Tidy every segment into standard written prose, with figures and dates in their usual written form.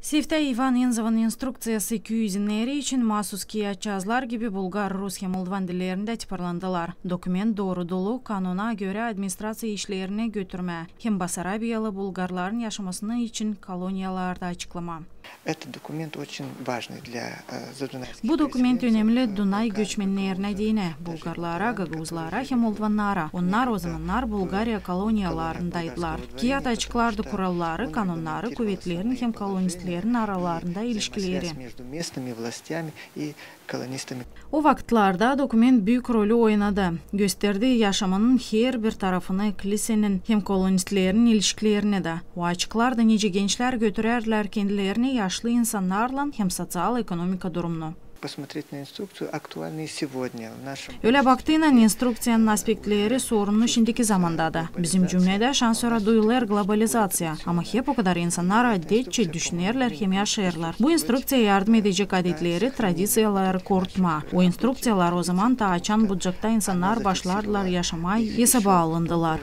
Sefte Ivan Enzov'un instruksiyası küyüzinleri için mahsus kiyatçazlar gibi Bulgar, Rus hem Moldovan dillerinde tiparlandılar. Dokument doğru dolu kanuna göre administrasiya işlerini götürme hem Basarabiyalı Bulgarların yaşamasını için koloniyalarda açıklama. Bu dokument önemli Dunay göçmenlerine değine, Bulgarlara, Gagavuzlara hem Moldovanlara. Onlar o zamanlar Bulgarya koloniyalarındaydılar. Kiyat açıklardı kuralları, kanunları, kuvvetlerin hem kolonistlerin aralarında ilişkileri. O vaktlarda dokument büyük rolü oynadı. Gösterdi yaşamanın her bir tarafını kilisenin hem kolonistlerin ilişkilerini de. O açıklarda nice gençler götürerler kendilerini yaşlı insanlarla hem sosyal-ekonomik durumunu. Öyle baktığında instruksiyanın aspektleri sorunlu şimdiki zamanda da. Bizim cümlede şansöre duyulur globalizasya. Ama hep o kadar insanlar adetçe düşünürler hem yaşarlar. Bu instruksiya yardım edecek adetleri, tradisiyaları korutma. O instruksiyalar o zaman da açan bucakta insanlar başlardılar yaşamaya hesaba alındılar.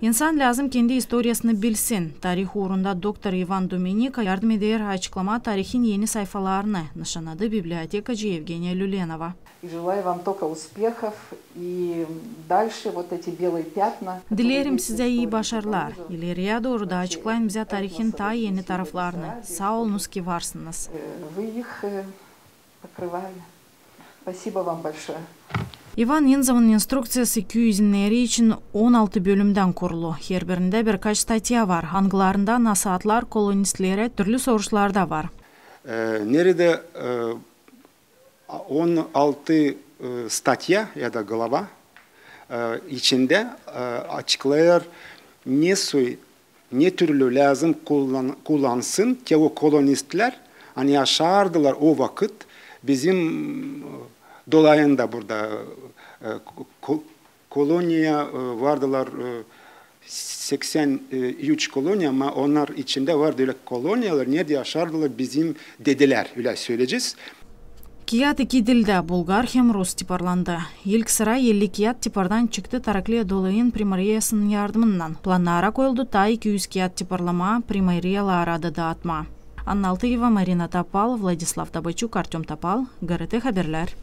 İnsan lazım kendi historiasını bilsin. Tarih uğrunda Dr. Ivan Dominika yardım eder açıklama tarihin yeni sayfalarını nişanladı bibliotekacı Evgeniya Lulenova. Dilerim size iyi başarılar. İleriye doğru da açıklayın bize tarihin ta yeni taraflarını. Sağ olunuz ki varsınız. Ivan Enzov'un instruksiyası küyüzinleri için 16 bölümden kurulu. Her birinde birkaç statya var. Hangilerinde nasihatlar kolonistlere türlü soruşlarda var. Nerede 16 statya ya da glava içinde açıklayar ne türlü lazım kullansın ki o kolonistler hani yaşardılar o vakit bizim dolayında burada koloniya vardılar 83 koloniya ama onlar içinde vardı öyle koloniyalar nerede yaşardılar bizim dediler öyle söyleyeceğiz. Kiyat iki dilde Bulgar hem Rus tiparlandı. İlk sıra 50 kiyat tipardan çıktı Tarakliya dolayın primariyasının yardımından. Planlara koyuldu ta 200 kiyat tiparlama primariyalara da dağıtma. Anna Altıyeva, Marina Tapal, Vladislav Tabachuk, Artyom Tapal, GRT Haberler.